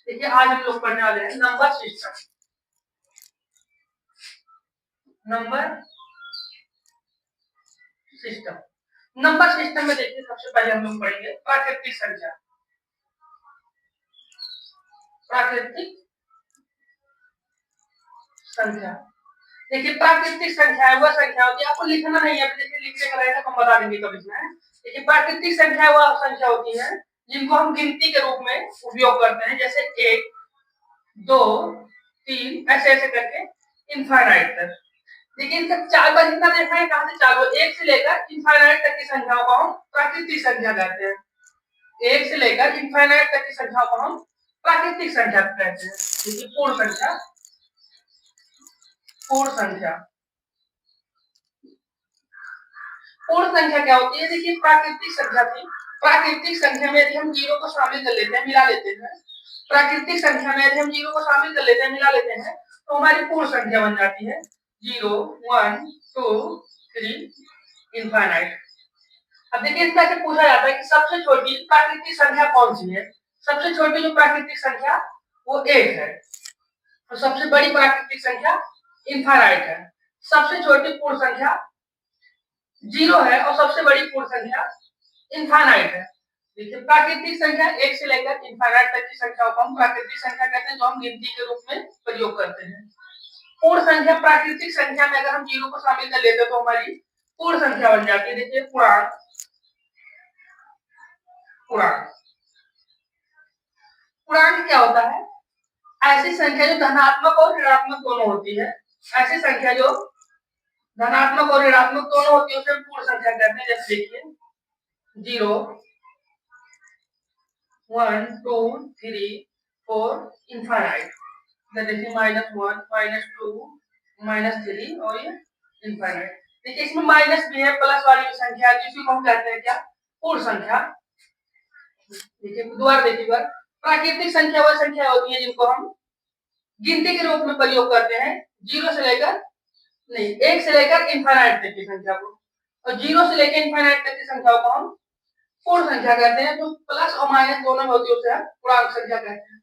देखिए आज हम लोग पढ़ने वाले हैं number system. Number system number system में देखिए सबसे पहले हम लोग पढ़ेंगे प्राकृतिक संख्या। प्राकृतिक संख्या देखिए प्राकृतिक संख्या है वह संख्या होती है, आपको लिखना नहीं है, देखिए लिखने का रहेगा हम बता देंगे कब लिखना है। देखिए प्राकृतिक संख्या वह संख्या होती है जिनको हम गिनती के रूप में उपयोग करते हैं, जैसे 1 2 3 ऐसे ऐसे करके इनफाइनाइट तक। देखिए इनका 4 बार जितना देखा है, कहां से चालू, 1 से लेकर इनफाइनाइट तक की संख्याओं को हम प्राकृतिक संख्या कहते हैं। 1 से लेकर इनफाइनाइट तक की संख्याओं को हम प्राकृतिक संख्या कहते हैं। देखिए पूर्ण संख्या, पूर्ण संख्या, पूर्ण संख्या क्या होती है? देखिए प्राकृतिक संख्या थी, प्राकृतिक संख्या में यदि हम जीरो को शामिल कर लेते हैं, मिला लेते हैं, प्राकृतिक संख्या में यदि हम जीरो को शामिल कर लेते हैं, मिला लेते हैं, तो हमारी पूर्ण संख्या बन जाती है 0 1 2 3 इनफाइनाइट। अब देखिए इसमें से पूछा जाता है कि सबसे छोटी प्राकृतिक संख्या कौन सी है? सबसे छोटी जो प्राकृतिक संख्या वो 1 है, और सबसे बड़ी प्राकृतिक संख्या इनफाइनाइट है। सबसे छोटी पूर्ण संख्या 0 है और सबसे बड़ी पूर्ण संख्या इनफाइनाइट है। देखिए प्राकृतिक संख्या 1 से लेकर इनफाइनाइट तक की संख्याओं को हम प्राकृतिक संख्या कहते हैं, जो हम गिनती के रूप में प्रयोग करते हैं। पूर्ण संख्या प्राकृतिक संख्या में अगर हम 0 को शामिल कर लेते हैं तो हमारी पूर्ण संख्या बन जाती है। देखिए पूर्णांक, पूर्णांक, पूर्णांक क्या होता है? ऐसी संख्या जो धनात्मक और ऋणात्मक दोनों होती है। ऐसी संख्या जो धनात्मक और ऋणात्मक दोनों होती है उसे हम पूर्ण संख्या कहते हैं। जैसे देखिए 0 1 2 3 4 इनफाइनाइट, देखिए -1 -2 -3 और ये इनफाइनाइट। देखिए इसमें माइनस भी है, प्लस वाली भी संख्या है, जिसको हम कहते हैं क्या? पूर्ण संख्या। देखिए दोबारा देखिए बार, प्राकृतिक संख्या वह संख्या होती है जिनको हम गिनती के रूप में प्रयोग करते हैं, 0 से लेकर नहीं 1 से लेकर इनफाइनाइट तक की संख्या को, और 0 से लेकर इनफाइनाइट तक की संख्याओं को हम पूर्ण संख्या कहते हैं। जो प्लस और माइनस दोनों में होती है उसे हम पूर्णांक संख्या कहते हैं।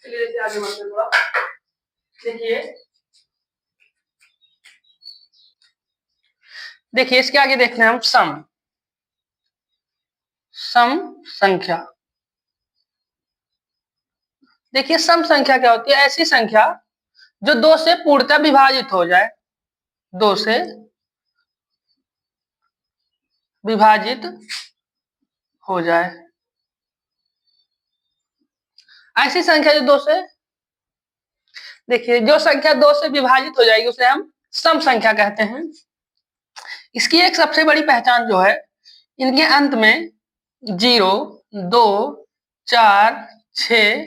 चलिए आगे बढ़ते थोड़ा। देखिए इसके आगे देखते हैं हम सम, सम संख्या। देखिए सम संख्या क्या होती है? ऐसी संख्या जो 2 से पूर्णतः विभाजित हो जाए, 2 से विभाजित हो जाए। ऐसी संख्या जो 2 से, देखिए जो संख्या 2 से विभाजित हो जाएगी उसे हम सम संख्या कहते हैं। इसकी एक सबसे बड़ी पहचान जो है, इनके अंत में 0 2 4 6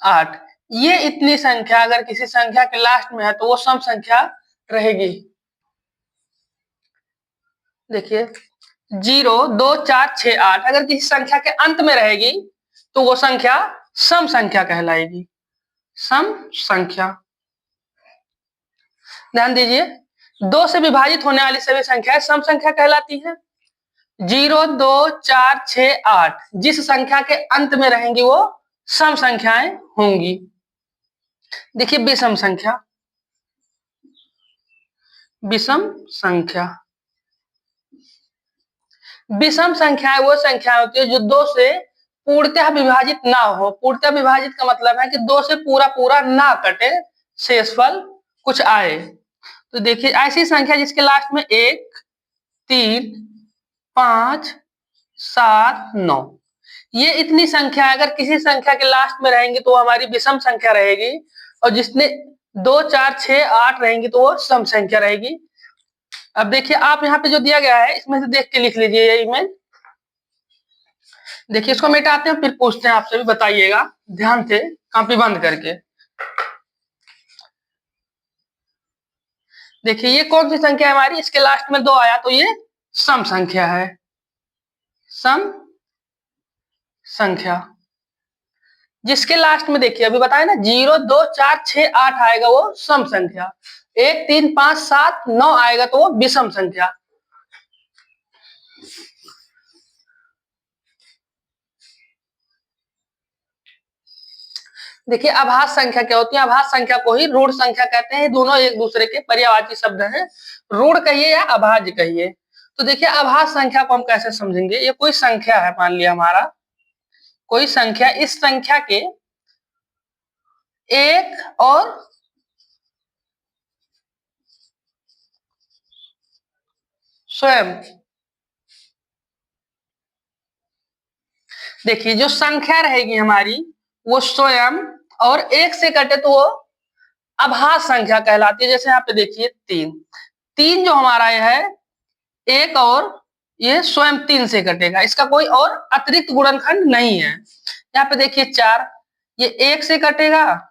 8 ये इतनी संख्या अगर किसी संख्या के लास्ट में है तो वो सम संख्या रहेगी। देखिए 0 2 4 6 8 अगर किसी संख्या के अंत में रहेगी तो वो संख्या सम संख्या कहलाएगी। सम संख्या, ध्यान दीजिए 2 से विभाजित होने वाली सभी संख्याएं सम संख्या कहलाती है। 0 2 4 6 8 जिस संख्या के अंत में रहेंगी वो सम संख्याएं होंगी। देखिए विषम संख्या, विषम संख्या, विषम संख्याएं वो संख्या होती है जो 2 से पूर्णतः विभाजित ना हो। पूर्णतः विभाजित का मतलब है कि 2 से पूरा पूरा ना कटे, शेषफल कुछ आए। तो देखिए ऐसी संख्या जिसके लास्ट में 1 3 5 7 9 ये इतनी संख्या अगर किसी संख्या के लास्ट में रहेंगी तो वो हमारी विषम संख्या रहेगी, और जिसने 2 4 6 8 रहेंगी तो वो सम संख्या रहेगी। अब देखिए आप यहाँ पे जो दिया गया है इसमें से देख के लिख लीजिए ये इमेज। देखिए इसको मिटाते हैं फिर पूछते हैं आपसे, भी बताइएगा ध्यान से कॉपी बंद करके। देखिए ये कौन सी संख्या है हमारी? इसके लास्ट में 2 आया तो ये सम संख्या है, सम संख्या। जिसके लास्ट में देखिए अभी बताया ना 0 2 4 6 8 आएगा वो सम संख्या, 1 3 5 7 9 आएगा तो वो विषम संख्या। देखिए अभाज्य संख्या क्या होती है, अभाज्य संख्या को ही ऋण संख्या कहते हैं। दोनों एक दूसरे के पर्यायवाची शब्द हैं, ऋण कहिए या अभाज्य कहिए। तो देखिए अभाज्य संख्या को हम कैसे समझेंगे, ये कोई संख्या है, मान लिया हमारा कोई संख्या, इस संख्या के एक और स्वयं, देखिए जो संख्या रहेगी हमारी वो स्वयं और एक से कटे तो वो अभाज्य संख्या कहलाती है। जैसे यहाँ पे देखिए तीन, तीन जो हमारा ये है एक और ये स्वयं तीन से कटेगा, इसका कोई और अतिरिक्त गुणनखंड नहीं है। यहाँ पे देखिए चार, ये एक से कटेगा,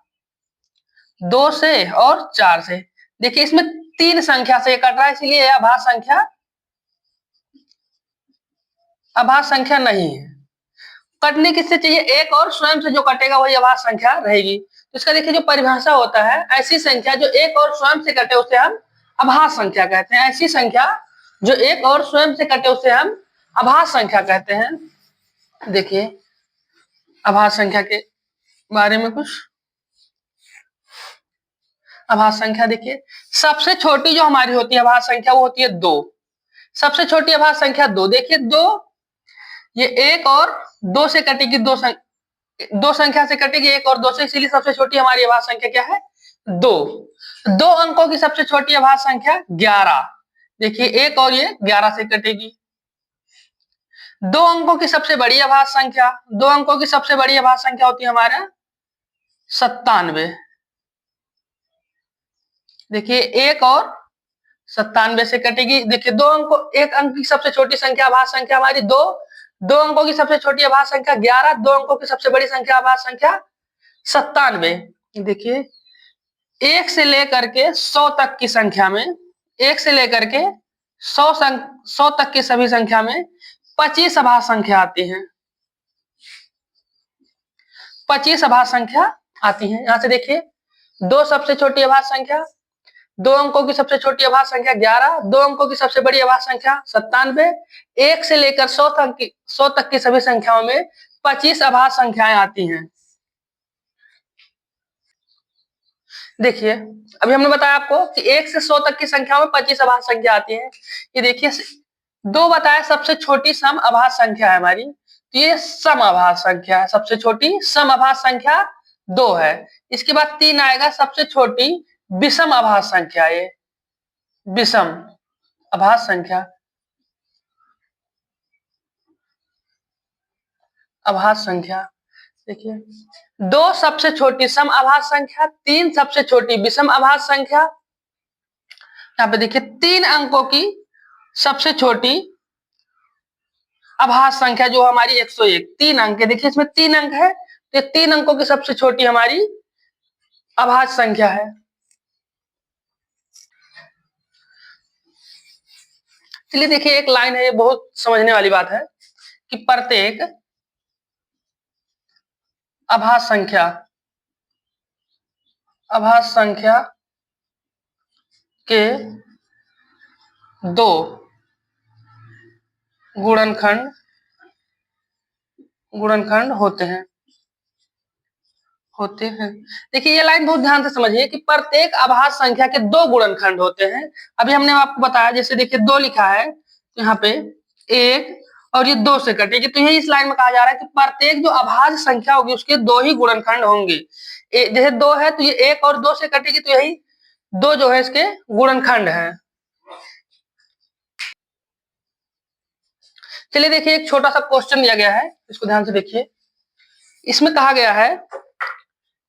दो से और चार से। देखिए इसमें तीन संख्या से कट रहा है, इसलिए यह अभाज्य संख्या नहीं है। कटने किससे चाहिए, एक और स्वयं से जो कटेगा वही अभाज्य संख्या रहेगी। तो इसका देखिए जो परिभाषा होता है, ऐसी संख्या जो एक और स्वयं से कटे उसे हम अभाज्य संख्या कहते हैं। ऐसी संख्या जो एक और स्वयं से कटे उसे हम अभाज्य संख्या कहते हैं। देखिए अभाज्य संख्या के बारे में कुछ, अभाज्य संख्या देखिए सबसे छोटी जो हमारी होती है अभाज्य संख्या वो होती है दो। सबसे छोटी अभाज्य संख्या दो, देखिए दो, ये एक और दो से कटेगी, दो संख्या से कटेगी एक और दो से, इसीलिए सबसे छोटी हमारी अभाज्य संख्या क्या है, दो। दो अंकों की सबसे छोटी अभाज्य संख्या 11, देखिए एक और ये 11 से कटेगी। दो अंकों की सबसे बड़ी अभाज्य संख्या, दो अंकों की सबसे बड़ी अभाज्य संख्या होती है हमारा 97, देखिए एक और 97 से कटेगी। देखिए दो अंकों, एक अंक की सबसे छोटी संख्या अभाज्य संख्या हमारी दो, दो अंकों की सबसे छोटी अभाज्य संख्या 11, दो अंकों की सबसे बड़ी संख्या अभाज्य संख्या 97। देखिए एक से लेकर के 100 तक की संख्या में, एक से लेकर के 100 तक की सभी संख्या में 25 अभाज्य संख्या आती हैं, 25 अभाज्य संख्या आती हैं। यहां से देखिए दो सबसे छोटी अभाज्य संख्या, दो अंकों की सबसे छोटी अभाज्य संख्या 11, दो अंकों की सबसे बड़ी अभाज्य संख्या 97, एक से लेकर 100 तक की सभी संख्याओं में 25 अभाज्य संख्याएं आती हैं। देखिए अभी हमने बताया आपको कि 1 से 100 तक की संख्याओं में 25 अभाज्य संख्या आती है। ये देखिए दो बताया सबसे छोटी सम अभाज्य संख्या है हमारी, तो ये सम अभाज्य संख्या है, सबसे छोटी सम अभाज्य संख्या 2 है। इसके बाद 3 आएगा सबसे छोटी विषम अभाज्य संख्या, ये विषम अभाज्य संख्या, अभाज्य संख्या। देखिए दो सबसे छोटी सम अभाज्य संख्या, तीन सबसे छोटी विषम अभाज्य संख्या। यहाँ पे देखिए तीन अंकों की सबसे छोटी अभाज्य संख्या जो हमारी 101, तीन अंक है, देखिए इसमें तीन अंक है, तो तीन अंकों की सबसे छोटी हमारी अभाज्य संख्या है। चलिए देखिए एक लाइन है, ये बहुत समझने वाली बात है कि प्रत्येक अभाज्य संख्या के दो गुणनखंड होते हैं। देखिए ये लाइन बहुत ध्यान से समझिए कि प्रत्येक अभाज्य संख्या के दो गुणनखंड होते हैं। अभी हमने आपको बताया, जैसे देखिए दो लिखा है तो यहाँ पे एक और ये दो से कटेगी, तो यही इस लाइन में कहा जा रहा है कि प्रत्येक जो अभाज्य संख्या होगी उसके दो ही गुणनखंड होंगे। जैसे दो है तो ये एक और दो से कटेगी, तो यही दो जो है इसके गुणनखंड है। चलिए देखिए एक छोटा सा क्वेश्चन दिया गया है, इसको ध्यान से देखिए। इसमें कहा गया है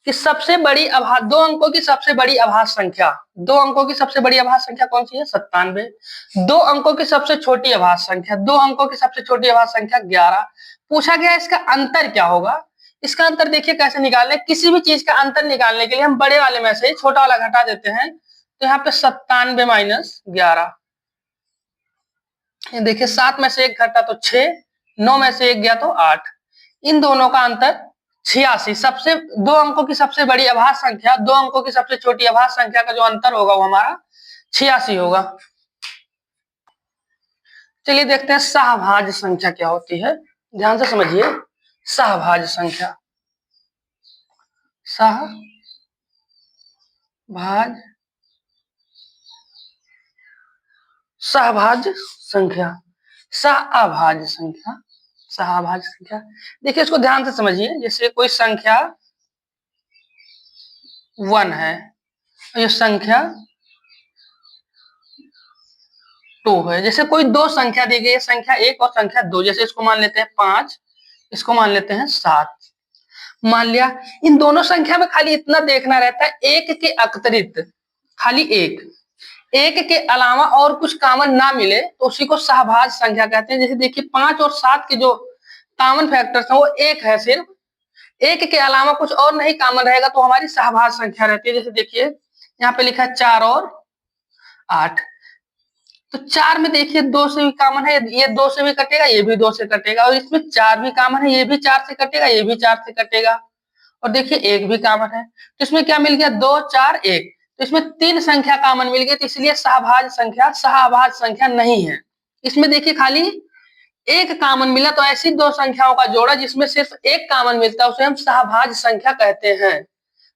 कि सबसे बड़ी दो अंकों की सबसे बड़ी अभाज्य संख्या, दो अंकों की सबसे बड़ी अभाज्य संख्या कौन सी है, 97। दो अंकों की सबसे छोटी अभाज्य संख्या, दो अंकों की सबसे छोटी अभाज्य संख्या 11। पूछा गया इसका अंतर क्या होगा। इसका अंतर देखिए कैसे निकालने, किसी भी चीज का अंतर निकालने के लिए हम बड़े वाले में से छोटा वाला घटा देते हैं, तो यहाँ पे 97 माइनस 11, देखिए 7 में से एक घटा तो 6, 9 में से एक गया तो 8, इन दोनों का अंतर 86। सबसे दो अंकों की सबसे बड़ी अभाज्य संख्या, दो अंकों की सबसे छोटी अभाज्य संख्या का जो अंतर होगा वो हमारा 86 होगा। चलिए देखते हैं सहभाज्य संख्या क्या होती है, ध्यान से समझिए। सहभाज्य संख्या, सहभाज सहभाज्य संख्या, सहअभाज्य संख्या, सहअभाज्य संख्या। देखिए इसको ध्यान से समझिए। जैसे कोई संख्या 1 है, ये संख्या 2 है। जैसे कोई दो संख्या दी गई है, संख्या 1 और संख्या 2, जैसे इसको मान लेते हैं 5, इसको मान लेते हैं 7। मान लिया इन दोनों संख्या में खाली इतना देखना रहता है, एक के अतिरिक्त खाली एक के अलावा और कुछ कॉमन ना मिले तो उसी को सहभाज्य संख्या कहते हैं। जैसे देखिए 5 और 7 के जो कॉमन फैक्टर्स हैं वो एक है, सिर्फ एक के अलावा कुछ और नहीं कॉमन रहेगा तो हमारी सहभाज्य संख्या रहती है। जैसे देखिए यहाँ पे लिखा है 4 और 8, तो 4 में देखिए 2 से भी कॉमन है, ये 2 से भी कटेगा, ये भी 2 से कटेगा, और इसमें 4 भी कॉमन है, ये भी 4 से कटेगा, ये भी 4 से कटेगा, और देखिए 1 भी कॉमन है। तो इसमें क्या मिल गया, 2 4 1, तो इसमें 3 संख्या कॉमन मिल गई, तो इसलिए सहभाज्य संख्या सहअभाज्य संख्या नहीं है। इसमें देखिए खाली एक कॉमन मिला, तो ऐसी दो संख्याओं का जोड़ा जिसमें सिर्फ एक कॉमन मिलता है उसे हम सहभाज्य संख्या कहते हैं।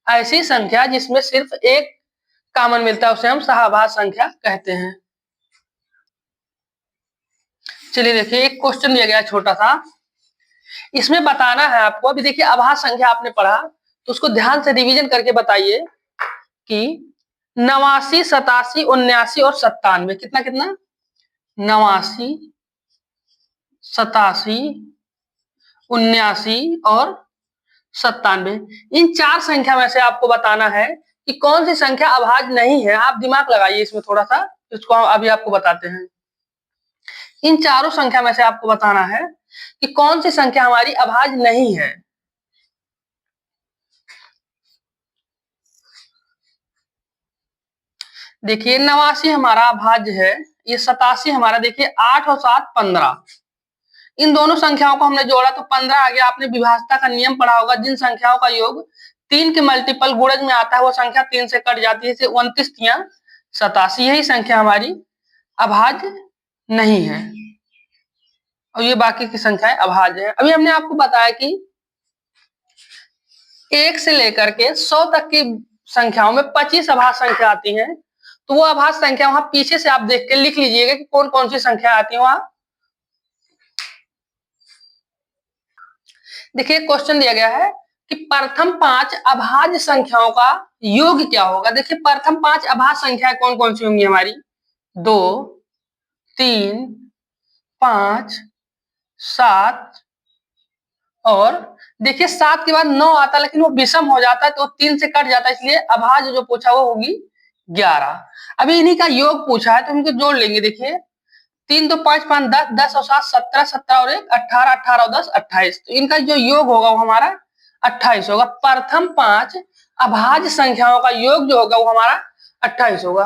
ऐसी संख्या जिसमें सिर्फ एक कॉमन मिलता है उसे हम सहभाज्य संख्या कहते हैं। चलिए देखिए एक क्वेश्चन दिया गया छोटा सा, इसमें बताना है आपको। अभी देखिए अभाज्य संख्या आपने पढ़ा तो उसको ध्यान से रिवीजन करके बताइए कि 89 87 79 और 97 कितना कितना, 89 87 79 और 97, इन चार संख्या में से आपको बताना है कि कौन सी संख्या अभाज्य नहीं है। आप दिमाग लगाइए इसमें थोड़ा सा, इसको अभी आपको बताते हैं। इन चारों संख्या में से आपको बताना है कि कौन सी संख्या हमारी अभाज्य नहीं है। देखिए 89 हमारा अभाज्य है, ये 87 हमारा, देखिए 8 और 7 15, इन दोनों संख्याओं को हमने जोड़ा तो 15 आ गया। आपने विभाज्यता का नियम पढ़ा होगा, जिन संख्याओं का योग 3 के मल्टीपल गुणज में आता है वो संख्या 3 से कट जाती है, जैसे 29 3 87, यही संख्या हमारी अभाज्य नहीं है और ये बाकी की संख्याएं अभाज्य है। अभी हमने आपको बताया कि 1 से लेकर के 100 तक की संख्याओं में 25 अभाज्य संख्या आती हैं, तो वो अभाज्य संख्या वहां पीछे से आप देख के लिख लीजिएगा कि कौन कौन सी संख्या आती है वहां। देखिए क्वेश्चन दिया गया है कि प्रथम 5 अभाज्य संख्याओं का योग क्या होगा। देखिए प्रथम 5 अभाज्य संख्याएं कौन कौन सी होंगी हमारी, 2 3 5 7, और देखिए 7 के बाद 9 आता है लेकिन वो विषम हो जाता है तो 3 से कट जाता है, इसलिए अभाज्य जो पूछा वो होगी 11। अभी इन्हीं का योग पूछा है तो इनको जोड़ लेंगे। देखिए 3 2 5 5 10, 10 और 7 17, 17 और 1 18, 18 और 10 28, तो इनका जो योग होगा वो हमारा 28 होगा। प्रथम 5 अभाज्य संख्याओं का योग जो होगा वो हमारा 28 होगा।